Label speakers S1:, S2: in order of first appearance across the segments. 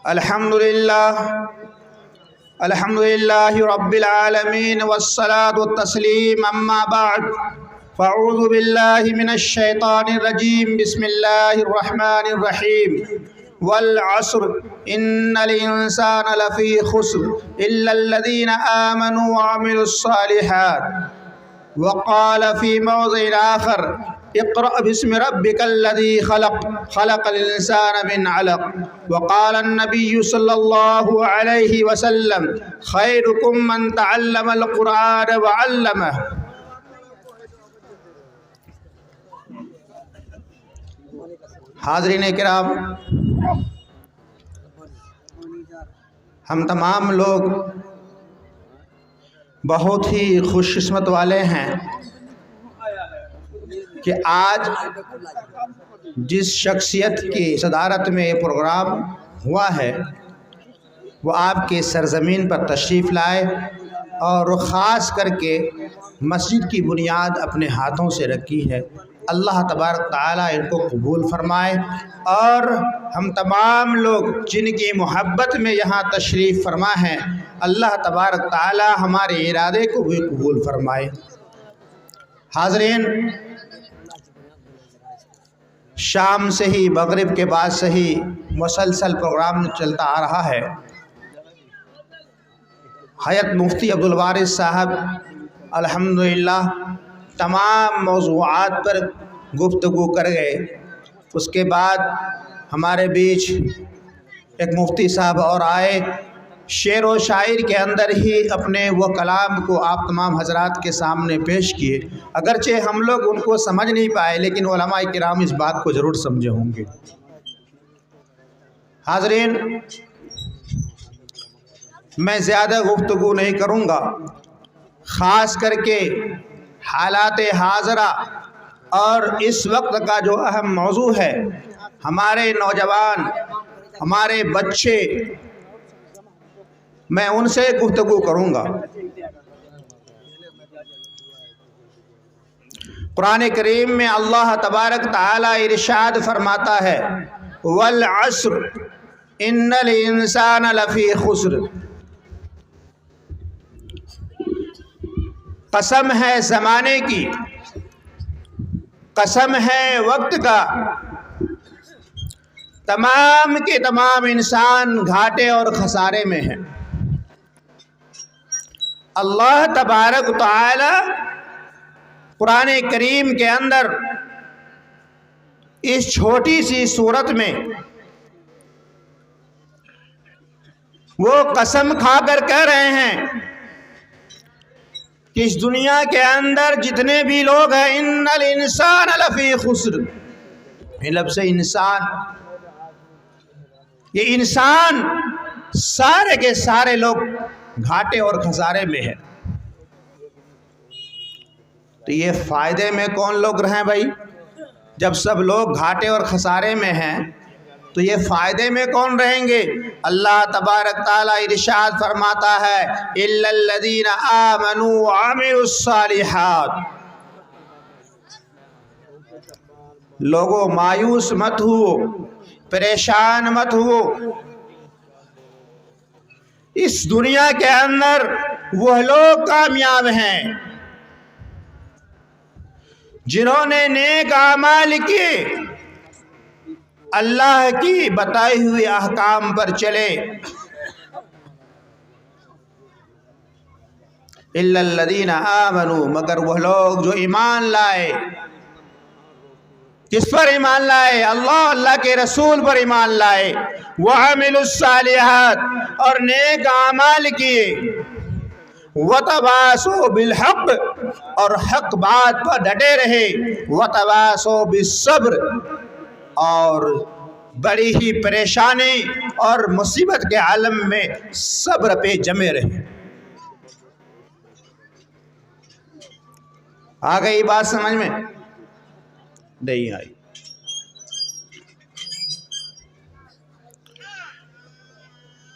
S1: الحمدللہ رب العالمین والصلاة والتسلیم اما بعد فاعوذ باللہ من الشیطان الرجیم بسم اللہ الرحمن الرحیم والعصر ان الانسان لفی خسر الا الذین آمنوا وعملوا الصالحات وقال في موضع آخر اقرأ باسم ربك الذي خلق الإنسان من علق وقال النبي صلى الله عليه وسلم خيركم من تعلم القرآن وعلمه۔ حاضرین کرام، ہم تمام لوگ بہت ہی خوش قسمت والے ہیں کہ آج جس شخصیت کی صدارت میں یہ پروگرام ہوا ہے وہ آپ کے سرزمین پر تشریف لائے اور خاص کر کے مسجد کی بنیاد اپنے ہاتھوں سے رکھی ہے۔ اللہ تبارک تعالیٰ ان کو قبول فرمائے اور ہم تمام لوگ جن کی محبت میں یہاں تشریف فرما ہیں اللہ تبارک تعالیٰ ہمارے ارادے کو بھی قبول فرمائے۔ حاضرین، شام سے ہی مغرب کے بعد سے ہی مسلسل پروگرام چلتا آ رہا ہے۔ حضرت مفتی عبدالوارث صاحب الحمدللہ تمام موضوعات پر گفتگو کر گئے۔ اس کے بعد ہمارے بیچ ایک مفتی صاحب اور آئے، شعر و شاعر کے اندر ہی اپنے وہ کلام کو آپ تمام حضرات کے سامنے پیش کیے۔ اگرچہ ہم لوگ ان کو سمجھ نہیں پائے لیکن علماء کرام اس بات کو ضرور سمجھے ہوں گے۔ حاضرین، میں زیادہ گفتگو نہیں کروں گا، خاص کر کے حالات حاضرہ اور اس وقت کا جو اہم موضوع ہے، ہمارے نوجوان، ہمارے بچے، میں ان سے گفتگو کروں گا۔ قرآن کریم میں اللہ تبارک تعالیٰ ارشاد فرماتا ہے والعصر ان الانسان لفی خسر، قسم ہے زمانے کی، قسم ہے وقت کا، تمام کے تمام انسان گھاٹے اور خسارے میں ہیں۔ اللہ تبارک تعالی قرآن کریم کے اندر اس چھوٹی سی صورت میں وہ قسم کھا کر کہہ رہے ہیں کہ اس دنیا کے اندر جتنے بھی لوگ ہیں ان الانسان لفی خسر، یہ لفظ انسان، یہ انسان سارے کے سارے لوگ گھاٹے اور خسارے میں ہیں۔ تو یہ فائدے میں کون لوگ رہیں بھائی؟ جب سب لوگ گھاٹے اور خسارے میں ہیں تو یہ فائدے میں کون رہیں گے؟ اللہ تبارک تعالیٰ ارشاد فرماتا ہے الا الذین آمنوا وعملوا الصالحات۔ لوگوں مایوس مت ہو، پریشان مت ہو، اس دنیا کے اندر وہ لوگ کامیاب ہیں جنہوں نے نیک اعمال کیے، اللہ کی بتائی ہوئی احکام پر چلے۔ الا الذین آمنوا، مگر وہ لوگ جو ایمان لائے۔ کس پر ایمان لائے؟ اللہ کے رسول پر ایمان لائے۔ وعملوا الصالحات، اور نیک اعمال کیے۔ وتواصوا بالحق، اور حق بات پر ڈٹے رہے۔ وتواصوا بالصبر، اور بڑی ہی پریشانی اور مصیبت کے عالم میں صبر پہ جمے رہے۔ آ گئی بات سمجھ میں؟ نہیں آئی؟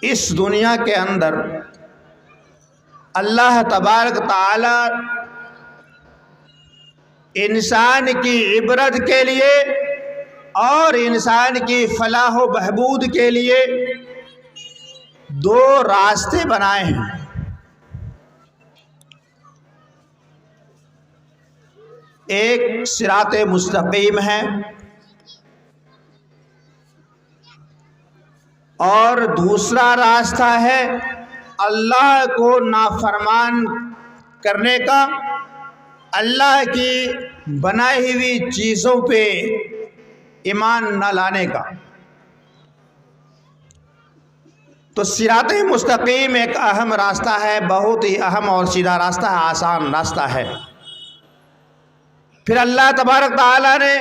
S1: اس دنیا کے اندر اللہ تبارک تعالی انسان کی عبرت کے لیے اور انسان کی فلاح و بہبود کے لیے دو راستے بنائے ہیں. ایک صراط مستقیم ہے اور دوسرا راستہ ہے اللہ کو نافرمان کرنے کا، اللہ کی بنائی ہوئی چیزوں پہ ایمان نہ لانے کا. تو صراط مستقیم ایک اہم راستہ ہے، بہت ہی اہم اور سیدھا راستہ ہے، آسان راستہ ہے. پھر اللہ تبارک تعالیٰ نے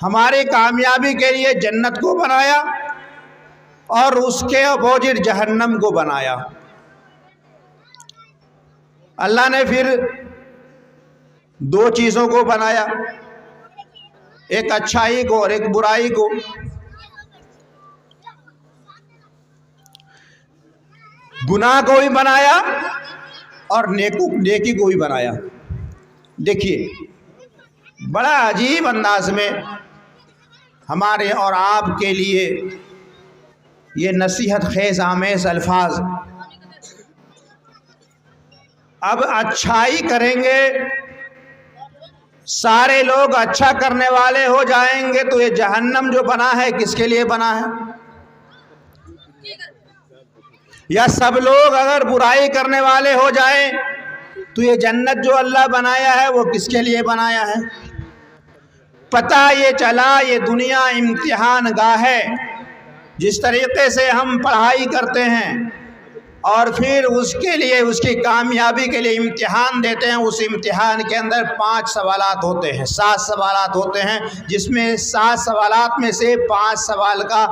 S1: ہماری کامیابی کے لیے جنت کو بنایا اور اس کے اپوزٹ جہنم کو بنایا. اللہ نے پھر دو چیزوں کو بنایا، ایک اچھائی کو اور ایک برائی کو. گناہ کو بھی بنایا اور نیکی کو بھی بنایا. دیکھیے بڑا عجیب انداز میں ہمارے اور آپ کے لیے یہ نصیحت خیز آمیز الفاظ. اب اچھائی کریں گے، سارے لوگ اچھا کرنے والے ہو جائیں گے تو یہ جہنم جو بنا ہے کس کے لیے بنا ہے؟ یا سب لوگ اگر برائی کرنے والے ہو جائیں تو یہ جنت جو اللہ بنایا ہے وہ کس کے لیے بنایا ہے؟ پتہ یہ چلا یہ دنیا امتحان گاہ ہے. جس طریقے سے ہم پڑھائی کرتے ہیں اور پھر اس کے لیے اس کی کامیابی کے لیے امتحان دیتے ہیں، اس امتحان کے اندر 5 سوالات ہوتے ہیں، 7 سوالات ہوتے ہیں، جس میں 7 سوالات میں سے 5 سوال کا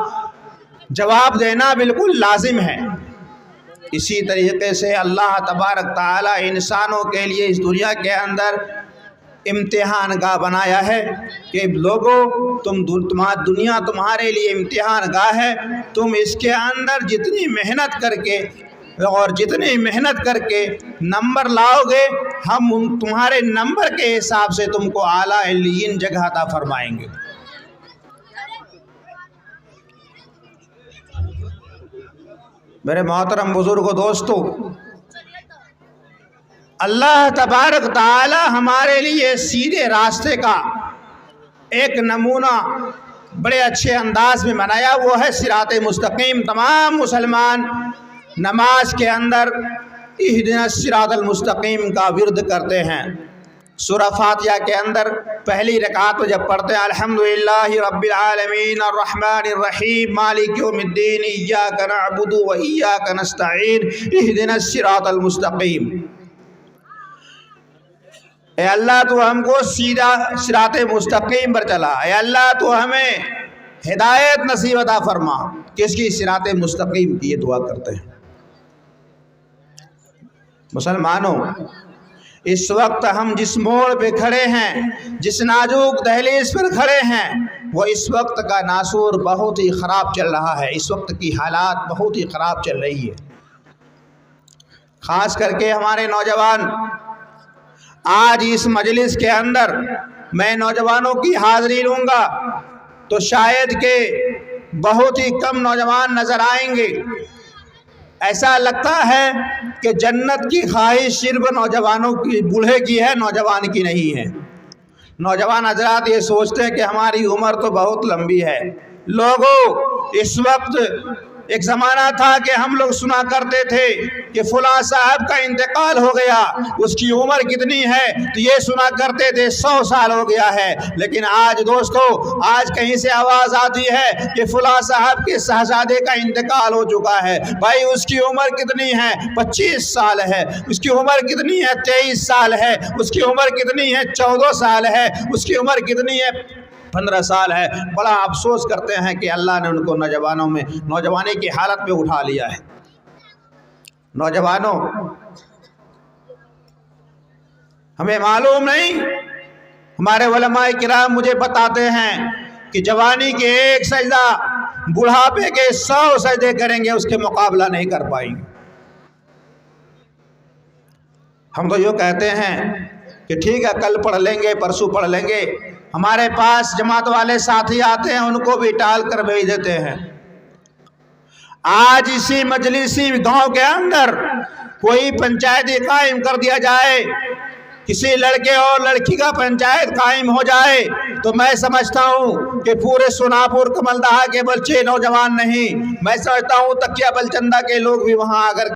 S1: جواب دینا بالکل لازم ہے. اسی طریقے سے اللہ تبارک تعالیٰ انسانوں کے لیے اس دنیا کے اندر امتحان گاہ بنایا ہے کہ لوگوں دنیا تمہارے لیے امتحان گاہ ہے. تم اس کے اندر جتنی محنت کر کے نمبر لاؤ گے، ہم تمہارے نمبر کے حساب سے تم کو اعلیٰ علیین جگہ عطا فرمائیں گے. میرے محترم بزرگوں، دوستو، اللہ تبارک تعالی ہمارے لیے سیدھے راستے کا ایک نمونہ بڑے اچھے انداز میں بنایا، وہ ہے صراط مستقیم. تمام مسلمان نماز کے اندر اہدنا الصراط المستقیم کا ورد کرتے ہیں. سورہ فاتحہ کے اندر پہلی رکعت میں جب پڑھتے ہیں الحمدللہ رب العالمین الرحمن الرحیم مالک یوم الدین ایاک نعبد و ایاک نستعین اہدنا الصراط المستقیم، اے اللہ تو ہم کو سیدھا صراط مستقیم پر چلا، اے اللہ تو ہمیں ہدایت نصیب عطا فرما. کس کی؟ صراط مستقیم کی. یہ دعا کرتے ہیں. مسلمانوں، اس وقت ہم جس موڑ پہ کھڑے ہیں، جس نازک دہلیز پر کھڑے ہیں، وہ اس وقت کا ناسور بہت ہی خراب چل رہا ہے. اس وقت کی حالات بہت ہی خراب چل رہی ہے. خاص کر کے ہمارے نوجوان. آج اس مجلس کے اندر میں نوجوانوں کی حاضری لوں گا تو شاید کہ بہت ہی کم نوجوان نظر آئیں گے. ایسا لگتا ہے کہ جنت کی خواہش صرف نوجوانوں کی، بوڑھے کی ہے، نوجوان کی نہیں ہے. نوجوان حضرات یہ سوچتے ہیں کہ ہماری عمر تو بہت لمبی ہے. لوگوں، اس وقت ایک زمانہ تھا کہ ہم لوگ سنا کرتے تھے کہ فلاں صاحب کا انتقال ہو گیا، اس کی عمر کتنی ہے تو یہ سنا کرتے تھے 100 سال ہو گیا ہے. لیکن آج دوستو، آج کہیں سے آواز آتی ہے کہ فلاں صاحب کے شہزادے کا انتقال ہو چکا ہے. بھائی اس کی عمر کتنی ہے؟ 25 سال ہے. اس کی عمر کتنی ہے؟ 23 سال ہے. اس کی عمر کتنی ہے؟ 14 سال ہے. اس کی عمر کتنی ہے؟ 15 سال ہے. بڑا افسوس کرتے ہیں کہ اللہ نے ان کو نوجوانی کی حالت میں اٹھا لیا ہے. نوجوانوں، ہمیں معلوم نہیں، ہمارے علماء کرام مجھے بتاتے ہیں کہ جوانی کے ایک سجدہ بڑھاپے کے 100 سجدے کریں گے، اس کے مقابلہ نہیں کر پائیں گے. ہم تو یہ کہتے ہیں کہ ٹھیک ہے کل پڑھ لیں گے، پرسوں پڑھ لیں گے. ہمارے پاس جماعت والے ساتھی آتے ہیں، ان کو بھی ٹال کر بھیج دیتے ہیں. آج اسی مجلسی گاؤں کے اندر کوئی پنچایت قائم کر دیا جائے، کسی لڑکے اور لڑکی کا پنچایت قائم ہو جائے، تو میں سمجھتا ہوں کہ پورے سوناپور کمل دہا کے بل 6 نوجوان نہیں، میں سمجھتا ہوں تکیہ بلچندہ کے لوگ بھی وہاں آ کر